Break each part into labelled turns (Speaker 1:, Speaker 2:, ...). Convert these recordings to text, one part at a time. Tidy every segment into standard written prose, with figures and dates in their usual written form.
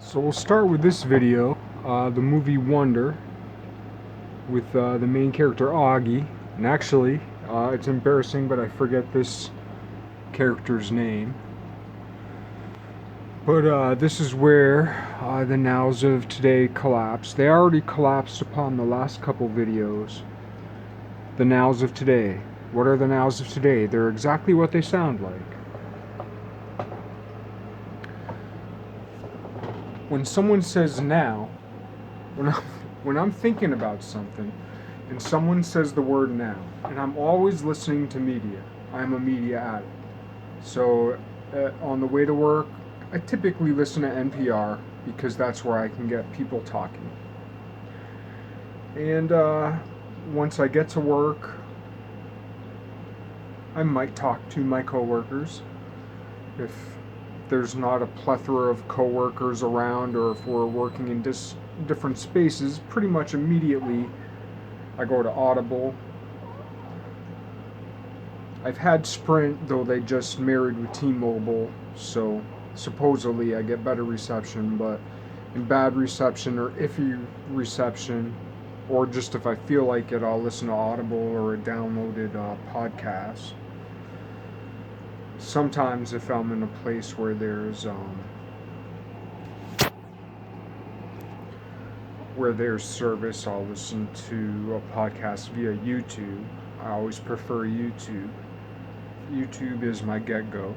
Speaker 1: So we'll start with this video, the movie Wonder, with the main character Augie. And actually, it's embarrassing, but I forget this character's name. But this is where the nows of today collapse. They already collapsed upon the last couple videos. The nows of today. What are the nows of today? They're exactly what they sound like. When someone says now, when I'm thinking about something, and someone says the word now, and I'm always listening to media. I'm a media addict. So on the way to work, I typically listen to NPR because that's where I can get people talking. And once I get to work, I might talk to my coworkers if there's not a plethora of coworkers around, or if we're working in different spaces. Pretty much immediately I go to Audible. I've had Sprint, though they just married with T-Mobile, so supposedly I get better reception, but in bad reception or iffy reception, or just if I feel like it, I'll listen to Audible or a downloaded podcast. Sometimes if I'm in a place where there's service, I'll listen to a podcast via YouTube. I always prefer YouTube. YouTube is my get-go.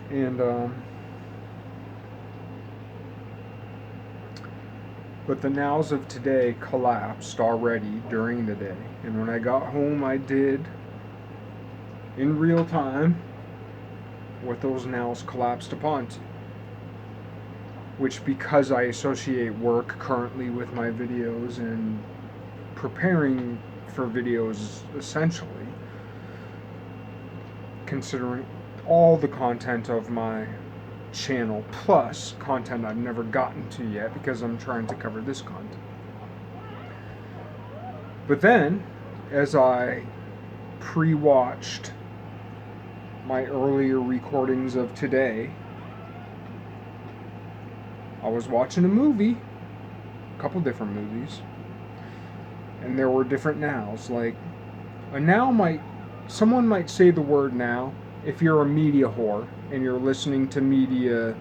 Speaker 1: And but the nows of today collapsed already during the day, and when I got home, I did in real time what those nows collapsed upon to, which, because I associate work currently with my videos and preparing for videos, essentially, considering all the content of my channel plus content I've never gotten to yet because I'm trying to cover this content. But then, as I pre-watched my earlier recordings of today, I was watching a movie, a couple different movies, and there were different nows. Like, a now someone might say the word now if you're a media whore and you're listening to media,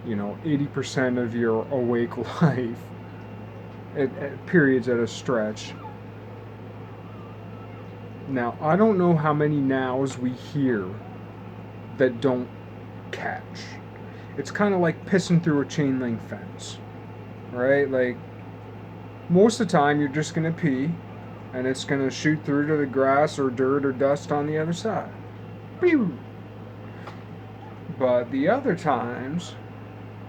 Speaker 1: 80% of your awake life, at periods at a stretch. Now, I don't know how many nows we hear that don't catch. It's kind of like pissing through a chain link fence, right? Like, most of the time you're just going to pee, and it's going to shoot through to the grass or dirt or dust on the other side. Pew! But the other times,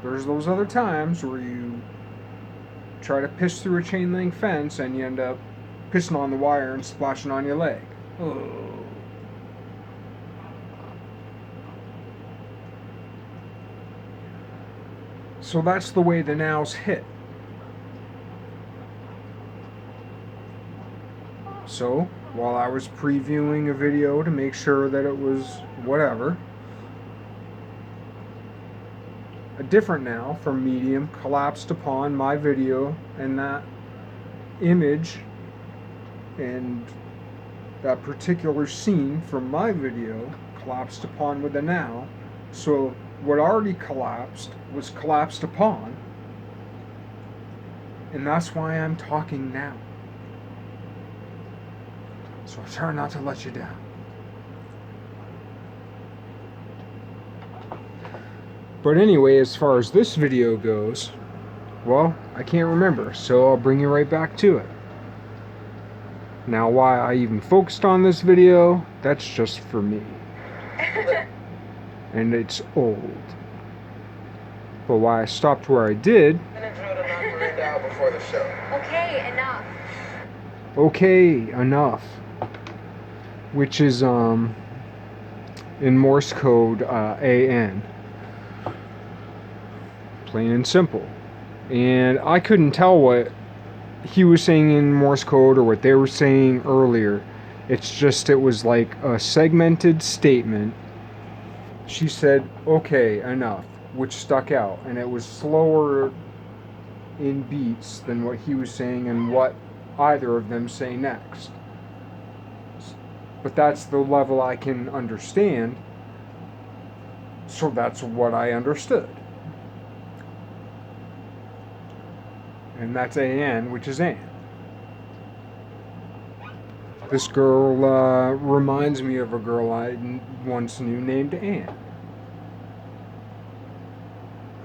Speaker 1: there's those other times where you try to piss through a chain link fence and you end up pissing on the wire and splashing on your leg. Oh. So that's the way the nows hit. So, while I was previewing a video to make sure that it was whatever, a different now from Medium collapsed upon my video, and that image and that particular scene from my video collapsed upon with a now. So what already collapsed was collapsed upon, and that's why I'm talking now. So I'll try not to let you down. But anyway, as far as this video goes, well, I can't remember, so I'll bring you right back to it. Now, why I even focused on this video, that's just for me. And it's old. But why I stopped where I did...
Speaker 2: Okay, enough.
Speaker 1: Okay, enough. Which is, in Morse code, AN. Plain and simple. And I couldn't tell what he was saying in Morse code or what they were saying earlier. It's just, it was like a segmented statement. She said, okay, enough. which stuck out, and it was slower in beats than what he was saying and what either of them say next. But that's the level I can understand, so that's what I understood. And that's AN, which is Anne. This girl reminds me of a girl I once knew named Anne,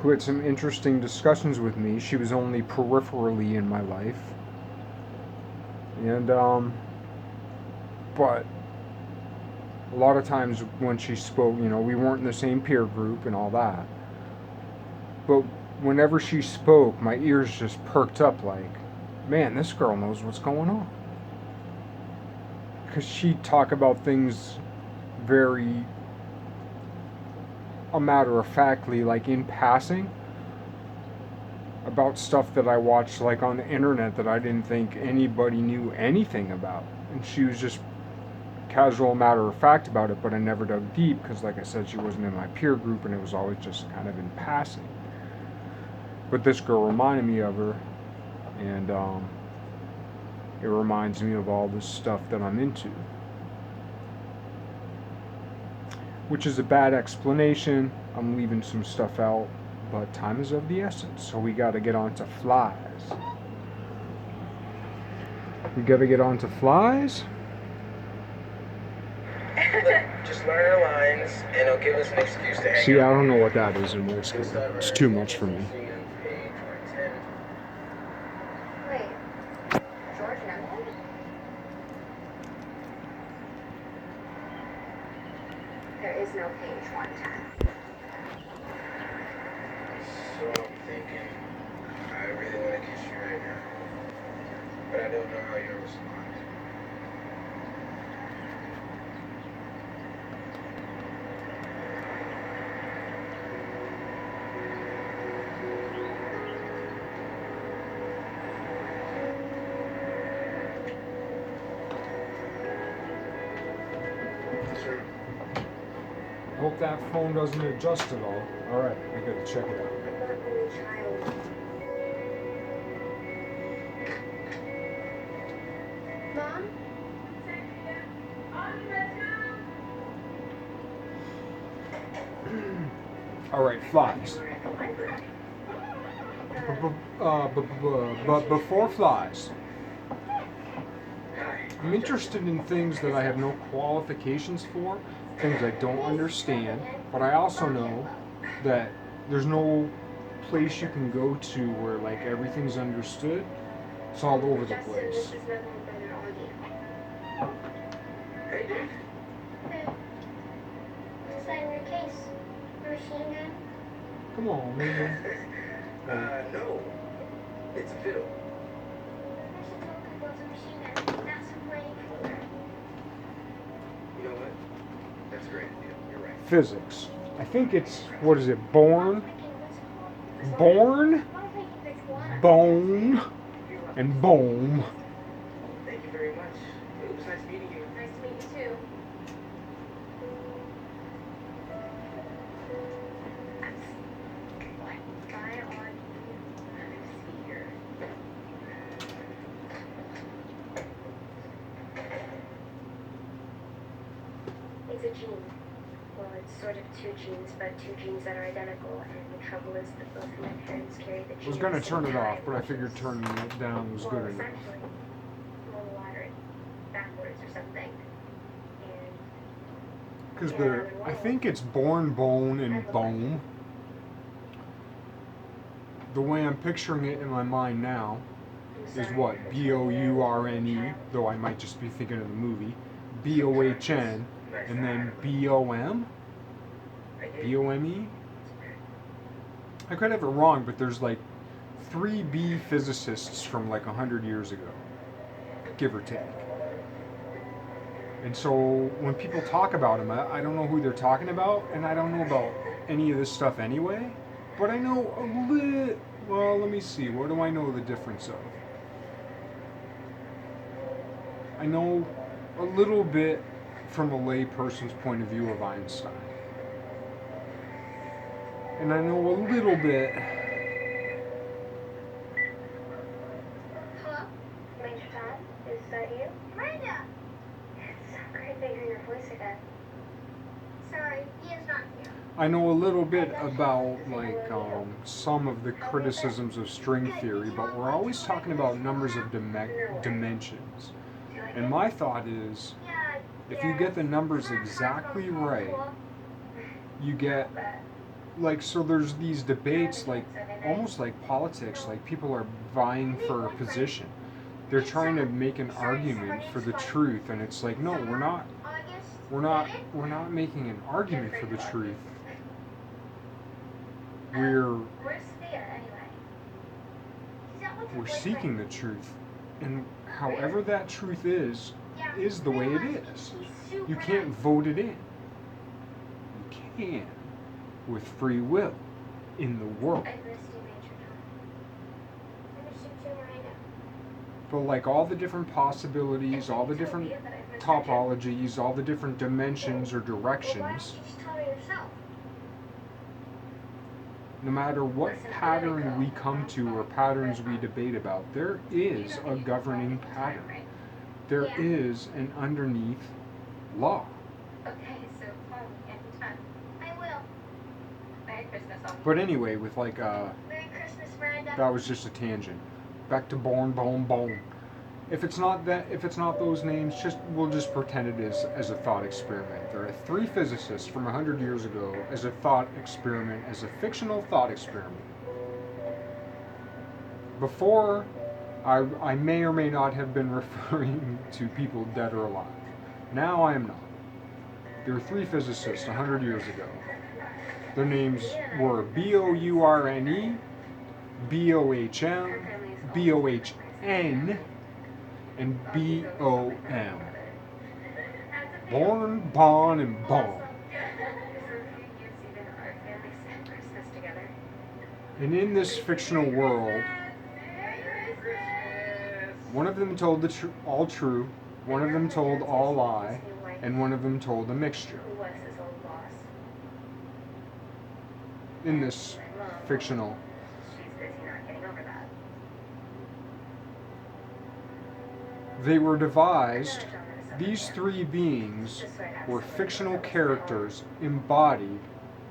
Speaker 1: who had some interesting discussions with me. She was only peripherally in my life. And, but a lot of times when she spoke, we weren't in the same peer group and all that. But whenever she spoke, my ears just perked up like, man, this girl knows what's going on. Because she'd talk about things very a matter of factly, like in passing, about stuff that I watched like on the internet that I didn't think anybody knew anything about. And she was just casual matter of fact about it, but I never dug deep because, like I said, she wasn't in my peer group and it was always just kind of in passing. But this girl reminded me of her, and it reminds me of all this stuff that I'm into. Which is a bad explanation. I'm leaving some stuff out, but time is of the essence, so we gotta get on to flies. We gotta get on to flies?
Speaker 2: Just learn our lines, and it'll give us an excuse to hang
Speaker 1: See,
Speaker 2: out.
Speaker 1: I don't know what that is in middle school. It's too much for me.
Speaker 3: Wait, George and Emily? There is no page 110.
Speaker 2: So I'm thinking, I really want to kiss you right now, but I don't know how you'll respond.
Speaker 1: Hope that phone doesn't adjust at all. Alright, I gotta check it out.
Speaker 3: I'm not only a child. Mom?
Speaker 1: Alright, flies. But before flies, I'm interested in things that I have no qualifications for, things I don't understand, but I also know that there's no place you can go to where like everything's understood. It's all over the place.
Speaker 3: This is nothing but an audio.
Speaker 2: Hey, dude.
Speaker 3: Hey. What's that in your case? A machine gun?
Speaker 1: Come on, man.
Speaker 2: No. It's a fiddle.
Speaker 3: I should tell people it's a machine gun. Not some playing.
Speaker 2: You know what? That's a great idea. You're right.
Speaker 1: Physics. I think it's, what is it, born, bone, and bone.
Speaker 2: Thank you very much. It was nice meeting you.
Speaker 3: Nice to meet you too. What guy on you? Let me see here. It's a gene. Well, it's sort of two genes, but two genes that are identical, and the trouble is that both of my parents carry the gene.
Speaker 1: I was gonna turn it off, but I figured turning it down was good enough.
Speaker 3: Essentially, we'll wire it backwards or something.
Speaker 1: Because I think it's born, bone, and bone. The way I'm picturing it in my mind now is what? B-O-U-R-N-E, though I might just be thinking of the movie. B-O-H-N, and then B-O-M? B-O-M-E? I could have it wrong, but there's like 3 B physicists from like 100 years ago, give or take. And so when people talk about them, I don't know who they're talking about, and I don't know about any of this stuff anyway, but I know a little, well, let me see, what do I know the difference of? I know a little bit from a lay person's point of view of Einstein. and I know a little bit.
Speaker 3: Hello? Major Tom? Is that you? Miranda! It's so great to hear your voice again. Sorry, he is not here.
Speaker 1: I know a little bit about some of the criticisms of string theory, but we're always talking about numbers of dimensions. And my thought is, if you get the numbers exactly right, you get so there's these debates almost like politics, like people are vying for a position. They're trying to make an argument for the truth, and it's like, no, we're not making an argument for the truth. We're seeking the truth, and however that truth is the way it is. You can't vote it in. You can, with free will, in the world.
Speaker 3: I missed you, Major Tom. I missed you too, Miranda.
Speaker 1: But like all the different possibilities, all the different topologies, all the different dimensions or directions,
Speaker 3: Well, why don't you just tell me yourself?
Speaker 1: no matter what pattern we come to or patterns we debate about, there is a governing pattern. There is an underneath law.
Speaker 3: Okay, so call me anytime. I will. Merry Christmas, all.
Speaker 1: But anyway, with
Speaker 3: Merry Christmas, Miranda.
Speaker 1: that was just a tangent. Back to bone. If it's not those names, we'll just pretend it is as a thought experiment. There are 3 physicists from 100 years ago as a thought experiment, as a fictional thought experiment. Before, I may or may not have been referring to people dead or alive. Now I am not. There were 3 physicists 100 years ago. Their names were Bourne, Bohm, Bohn, and Bom. Born, Bon, and Bon. And in this fictional world, one of them told all true, one of them told all lie, and one of them told a mixture.
Speaker 3: Who was his old boss?
Speaker 1: In this fictional.
Speaker 3: She's busy not getting over that.
Speaker 1: They were devised, these 3 beings were fictional characters embodied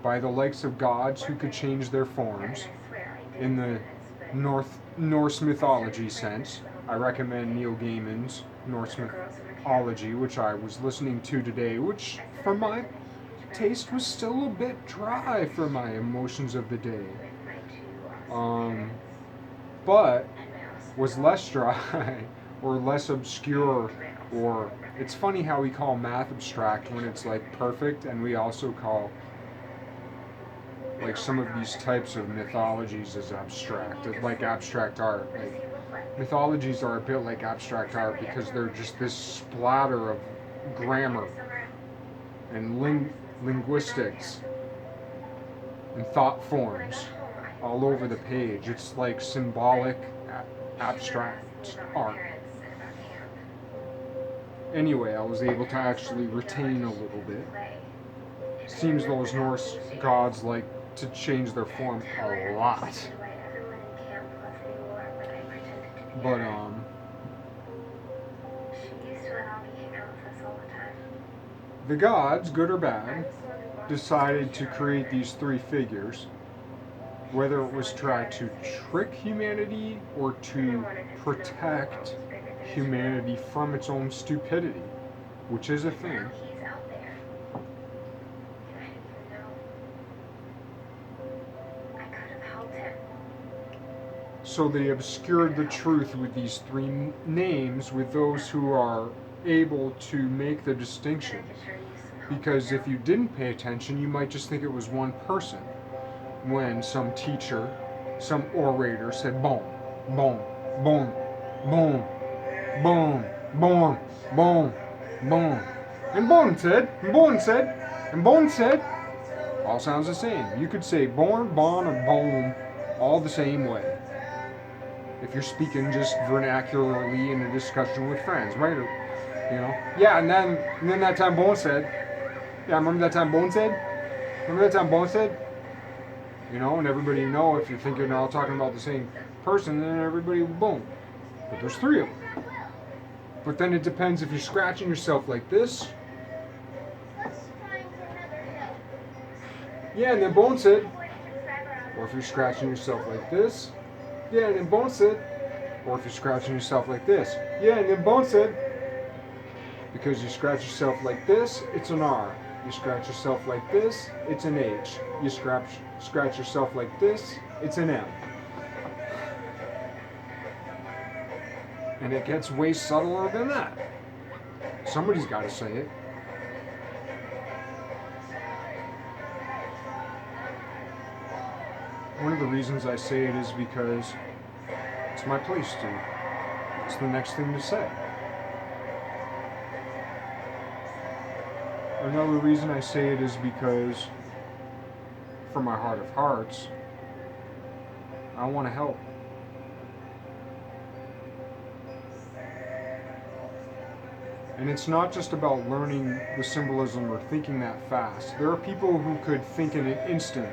Speaker 1: by the likes of gods who could change their forms. In the Norse mythology sense, I recommend Neil Gaiman's Norse mythology, which I was listening to today, which for my taste was still a bit dry for my emotions of the day. But was less dry or less obscure, or it's funny how we call math abstract when it's like perfect, and we also call like some of these types of mythologies as abstract, like abstract art. Like mythologies are a bit like abstract art because they're just this splatter of grammar and linguistics and thought forms all over the page. It's like symbolic abstract art. Anyway, I was able to actually retain a little bit. Seems those Norse gods like to change their form a lot. But the gods, good or bad, decided to create these 3 figures, whether it was try to trick humanity or to protect humanity from its own stupidity, which is a thing. So they obscured the truth with these 3 names with those who are able to make the distinction. Because if you didn't pay attention, you might just think it was one person. When some teacher, some orator said, boom, boom, boom, boom, boom, boom, boom, boom. And Bourne said, and Bourne said, all sounds the same. You could say Bourne, Bon, or Boom all the same way. If you're speaking just vernacularly in a discussion with friends, right? Or, yeah, and then that time Bourne said, yeah, remember that time Bourne said? You know, and everybody know if you think you're not talking about the same person, then everybody boom. But there's three of them. But then it depends if you're scratching yourself like this.
Speaker 3: Let's find another hill.
Speaker 1: Yeah, and then Bone said. Or if you're scratching yourself like this. Yeah, and then Bone said. Or if you're scratching yourself like this. Yeah, and then Bone said. Because you scratch yourself like this, it's an R. You scratch yourself like this, it's an H. You scratch yourself like this, it's an M. And it gets way subtler than that. Somebody's got to say it. One of the reasons I say it is because it's my place to. It's the next thing to say. Another reason I say it is because, from my heart of hearts, I want to help. And it's not just about learning the symbolism or thinking that fast. There are people who could think in an instant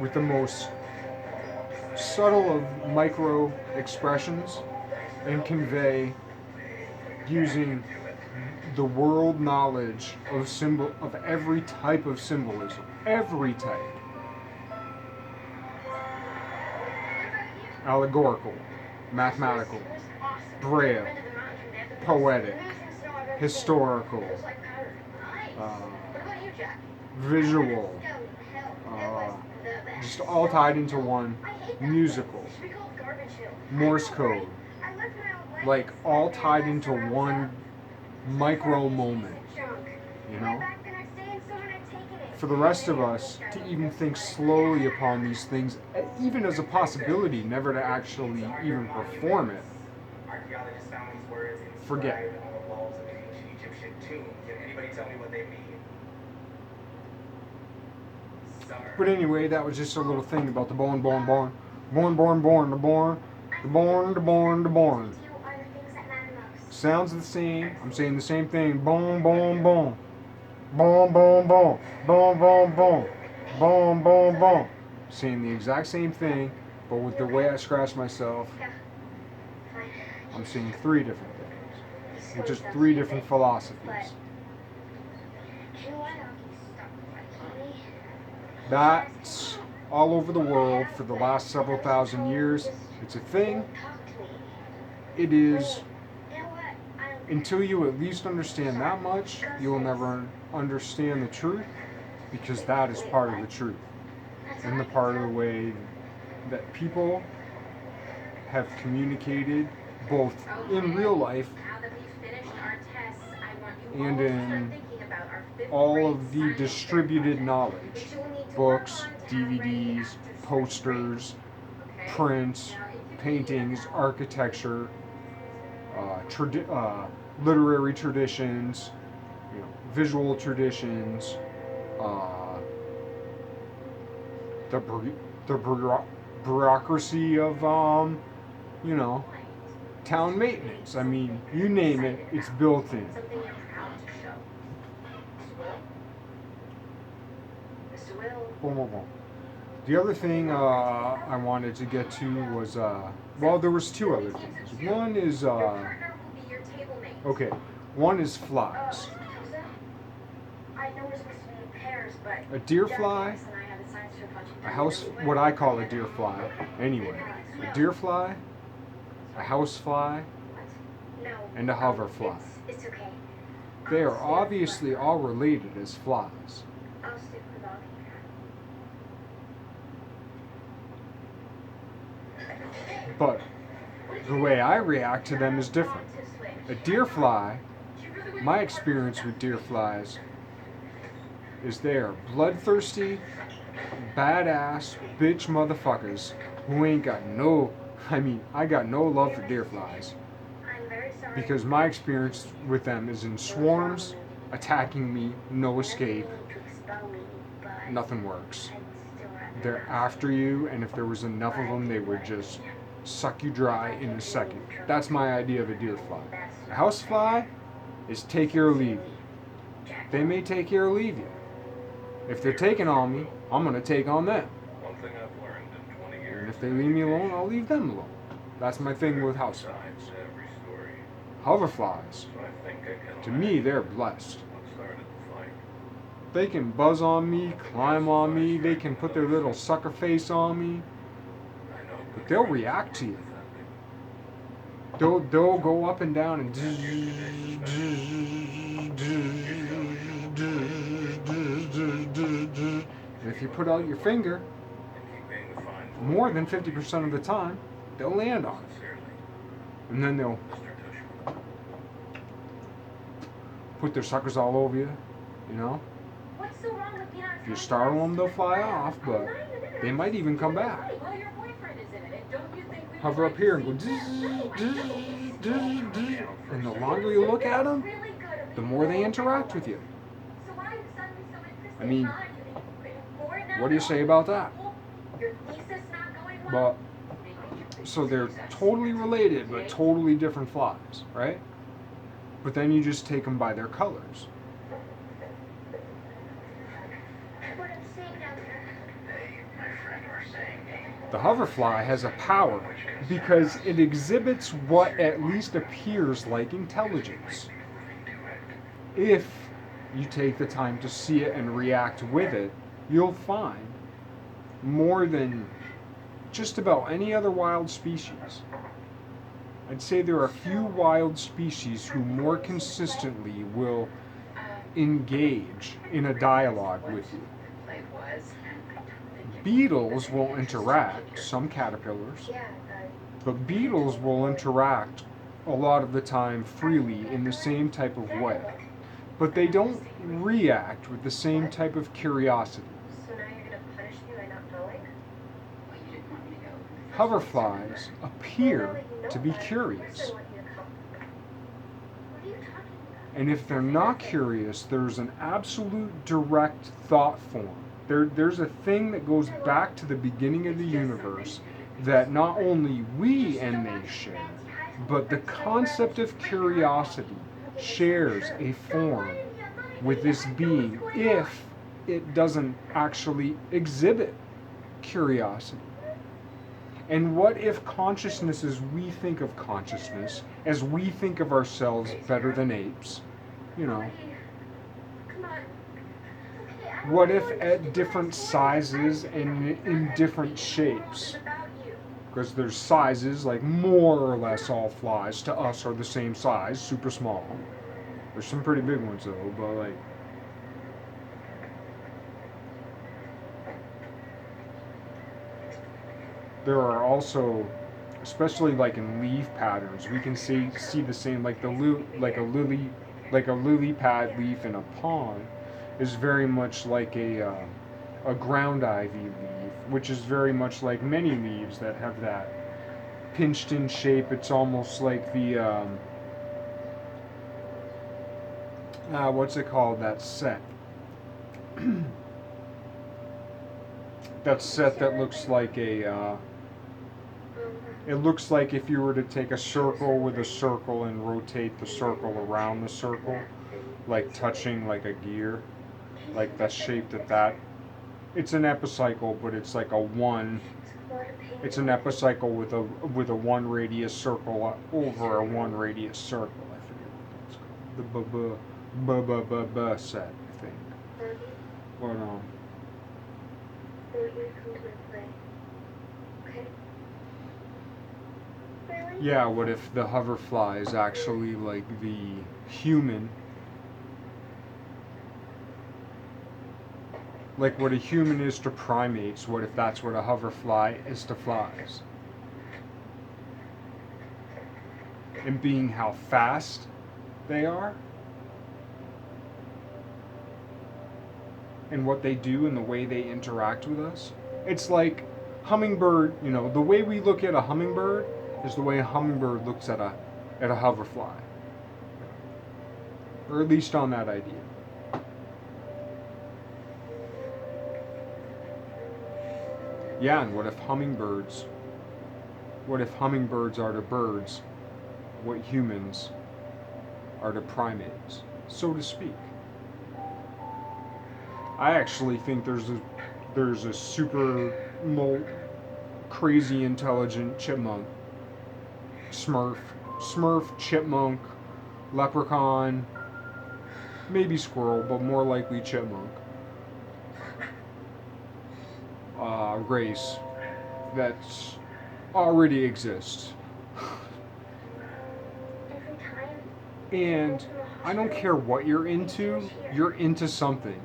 Speaker 1: with the most subtle of micro expressions and convey using the world knowledge of every type of symbolism. Every type. Allegorical, mathematical, braille, poetic, historical, visual, just all tied into one, musical, Morse code, like all tied into one micro moment, you know? For the rest of us to even think slowly upon these things, even as a possibility, never to actually even perform it, forget. But anyway, that was just a little thing about the born, the born. Sounds the same. I'm saying the same thing. Boom, boom, boom. Boom, boom, boom. Boom, boom, boom. Boom, boom, boom. Saying the exact same thing, but with the way I scratch myself, I'm saying three different things. With just three different philosophies. That's all over the world for the last several thousand years. It's a thing. It is. Until you at least understand that much, you will never understand the truth, because that is part of the truth. And the part of the way that people have communicated both in real life and in all of the distributed knowledge. Books, DVDs, posters, prints, paintings, architecture, literary traditions, visual traditions, the bureaucracy of town maintenance. I mean, you name it, it's built in. The other thing I wanted to get to was, there was two other things. One is, one is flies. A deer fly, what I call a deer fly, anyway. A deer fly, a house fly, and a hover fly. They are obviously all related as flies. But the way I react to them is different. A deer fly, my experience with deer flies is they are bloodthirsty, badass, bitch motherfuckers who ain't got I got no love for deer flies. Because my experience with them is in swarms, attacking me, no escape, nothing works. They're after you, and if there was enough of them, they would just suck you dry in a second. That's my idea of a deer fly. A house fly is take you or leave you. They may take you or leave you. If they're taking on me, I'm going to take on them. If they leave me alone, I'll leave them alone. That's my thing with houseflies. Hoverflies, to me, they're blessed. They can buzz on me, climb on me, they can put their little sucker face on me, but they'll react to you. They'll go up and down and if you put out your finger, more than 50% of the time, they'll land on it. And then they'll put their suckers all over you, you know? If you startle them, they'll fly off, but they might even come back. Hover up here and go and the longer you look at them, the more they interact with you. I mean, what do you say about that? But so they're totally related, but totally different flies, right? But then you just take them by their colors. The hoverfly has a power because it exhibits what at least appears like intelligence. If you take the time to see it and react with it, you'll find more than just about any other wild species. I'd say there are a few wild species who more consistently will engage in a dialogue with you. Beetles will interact, some caterpillars, but beetles will interact a lot of the time freely in the same type of way. But they don't react with the same type of curiosity.
Speaker 3: So now you're going to punish me by not going? Well, you didn't want me to go.
Speaker 1: Hoverflies appear to be curious. And if they're not curious, there's an absolute direct thought form. There's a thing that goes back to the beginning of the universe that not only we and they share, but the concept of curiosity shares a form with this being if it doesn't actually exhibit curiosity. And what if consciousness as we think of consciousness, as we think of ourselves better than apes, you know, what if at different sizes and in different shapes, because there's sizes, like more or less all flies to us are the same size, super small. There's some pretty big ones though, but like, there are also, especially like in leaf patterns, we can see the same, like a lily pad leaf in a pond is very much like a ground ivy leaf, which is very much like many leaves that have that pinched in shape. It's almost like the what's it called, that set? That set that looks like a it looks like if you were to take a circle with a circle and rotate the circle around the circle, like touching like a gear, like the shape that it's an epicycle, but it's like a one. It's an epicycle with a one radius circle over a one radius circle. I forget what that's called. The set, I think. But yeah, what if the hoverfly is actually like the human? Like what a human is to primates, what if that's what a hoverfly is to flies? And being how fast they are? And what they do and the way they interact with us? It's like hummingbird, you know, the way we look at a hummingbird is the way a hummingbird looks at a hoverfly. Or at least on that idea. Yeah, and what if hummingbirds are to birds what humans are to primates, so to speak? I actually think there's a super crazy intelligent chipmunk, Smurf, chipmunk, leprechaun, maybe squirrel, but more likely chipmunk race that already exists. And I don't care what you're into something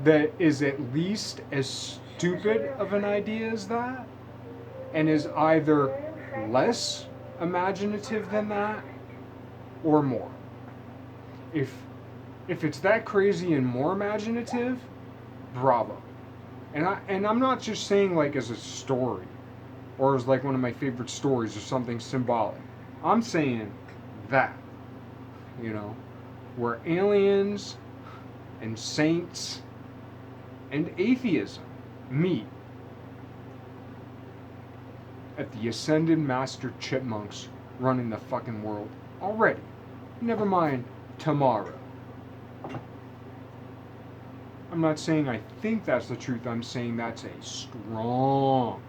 Speaker 1: that is at least as stupid of an idea as that, and is either less imaginative than that or more. If it's that crazy and more imaginative, bravo. And I'm not just saying like as a story or as like one of my favorite stories or something symbolic. I'm saying that, where aliens and saints and atheism meet at the ascended master chipmunks running the fucking world already. Never mind tomorrow. I'm not saying I think that's the truth. I'm saying that's a strong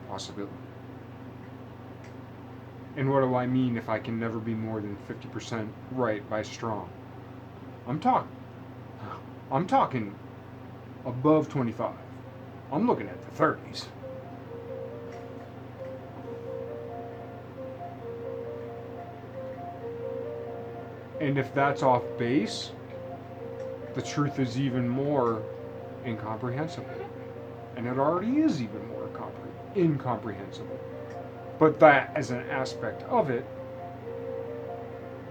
Speaker 1: possibility. And what do I mean if I can never be more than 50% right by strong? I'm talking above 25. I'm looking at the 30s. And if that's off base, the truth is even more incomprehensible. And it already is even more incomprehensible. But that as an aspect of it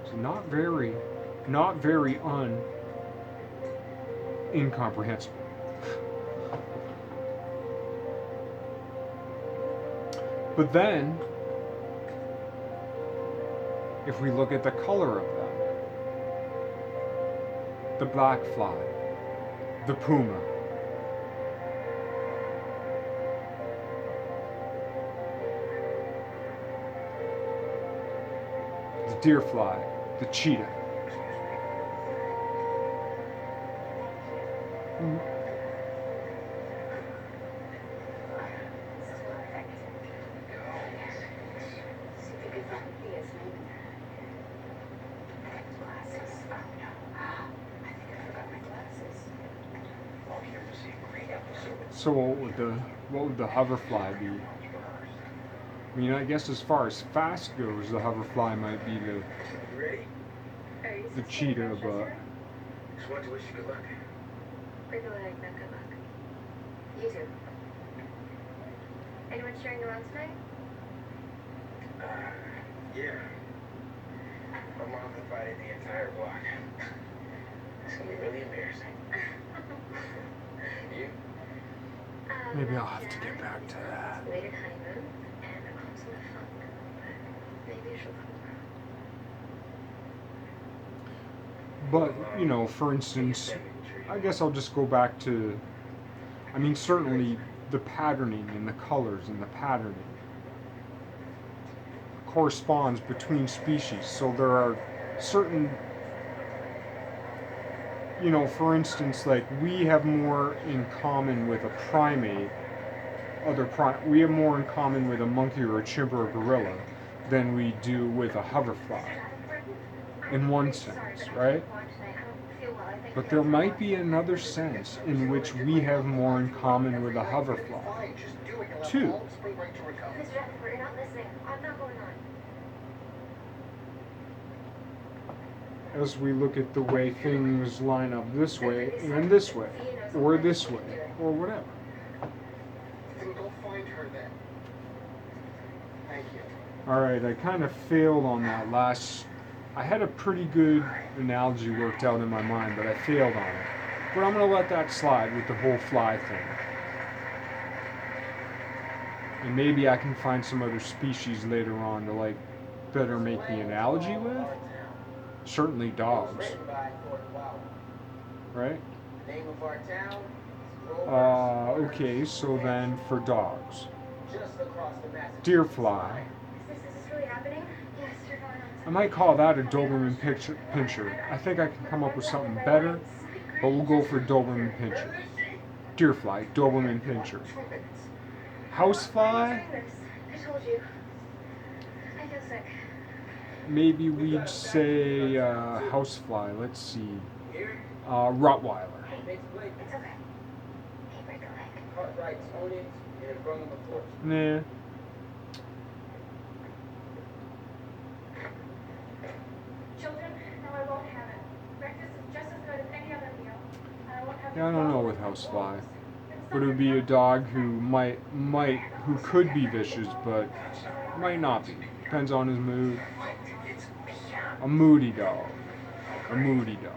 Speaker 1: is not very incomprehensible. But then, if we look at the color of them, the black fly, the puma, the deer fly, the cheetah. So what would the hoverfly be? I mean, I guess as far as fast goes, the hoverfly might be the cheetah, but
Speaker 2: Just want to wish you good luck.
Speaker 3: We're going like that. Good luck. You too. Anyone sharing around tonight?
Speaker 2: Yeah. My mom invited the entire block. It's gonna be really embarrassing. You?
Speaker 1: maybe I'll have to get back to that.
Speaker 3: Belated honeymoon, and my mom's in a funk, but maybe she'll come around.
Speaker 1: But, for instance, I guess I'll just go back to, certainly the patterning and the colors and the patterning corresponds between species. So there are certain, for instance, like we have more in common with a primate, we have more in common with a monkey or a chimp or a gorilla than we do with a hoverfly, in one sense, right? But there might be another sense in which we have more in common with a hoverfly, too.
Speaker 3: We're not listening. I'm not going on.
Speaker 1: As we look at the way things line up this way, and this way, or this way, or whatever.
Speaker 2: Then go find her then. Thank you.
Speaker 1: Alright, I kind of failed on that last. I had a pretty good analogy worked out in my mind, but I failed on it. But I'm going to let that slide with the whole fly thing. And maybe I can find some other species later on to better make the analogy with. Certainly dogs. Right?
Speaker 2: Name of our town.
Speaker 1: Okay, so then for dogs.
Speaker 2: Just across the Massachusetts.
Speaker 1: Deer fly.
Speaker 3: Is this really happening? Yes, you're going on.
Speaker 1: I might call that a Doberman pincher. I think I can come up with something better, but we'll go for Doberman pincher. Deer fly, Doberman pinscher. Housefly,
Speaker 3: I told you. I feel sick.
Speaker 1: maybe we'd say housefly. Let's see. Rottweiler.
Speaker 3: Hey, it's okay. Hey, break a leg.
Speaker 2: Cartwright's onions and brung him a torch.
Speaker 1: Nah.
Speaker 3: Children, no, I won't have it. Breakfast is just as good as any other meal. I won't have
Speaker 1: Yeah, I don't know with housefly. But it would be a dog who who could be vicious, but might not be. Depends on his mood. A moody dog. A moody dog.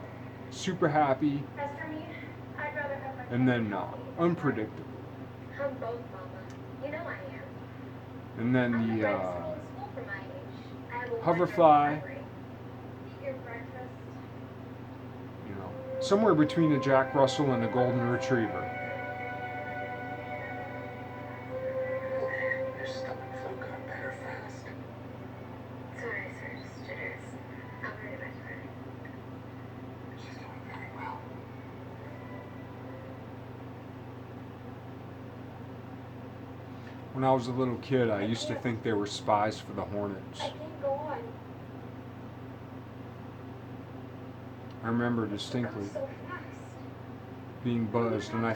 Speaker 1: Super happy,
Speaker 3: As for me, I'd rather have my
Speaker 1: and then not. Unpredictable.
Speaker 3: I'm both, Mama. You know I am.
Speaker 1: And then
Speaker 3: I'm
Speaker 1: the
Speaker 3: the brightest girl in school for my age. I will
Speaker 1: hoverfly.
Speaker 3: Eat your breakfast.
Speaker 1: You know, somewhere between a Jack Russell and a Golden Retriever.
Speaker 2: Your stomach flu got better fast.
Speaker 3: Sorry, sir. Just jitters. I'm very much better.
Speaker 2: She's doing very well.
Speaker 1: When I was a little kid, I used to think they were spies for the Hornets.
Speaker 3: I can't go on.
Speaker 1: I remember distinctly
Speaker 3: So fast.
Speaker 1: being buzzed, and I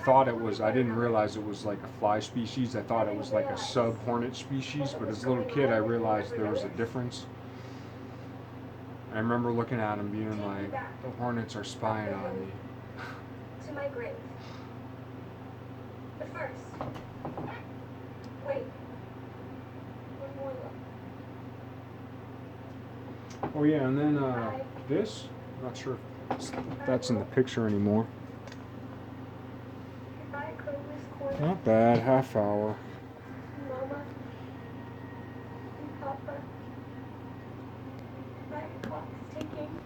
Speaker 1: didn't realize it was like a fly species. I thought it was like a sub-hornet species, but as a little kid I realized there was a difference. I remember looking at them being like, the hornets are spying on me.
Speaker 3: To my grave. But first, wait. One more look.
Speaker 1: Oh yeah, and then this, I'm not sure if that's in the picture anymore.
Speaker 3: If I close this corner,
Speaker 1: Not bad, half hour.
Speaker 3: Mama and Papa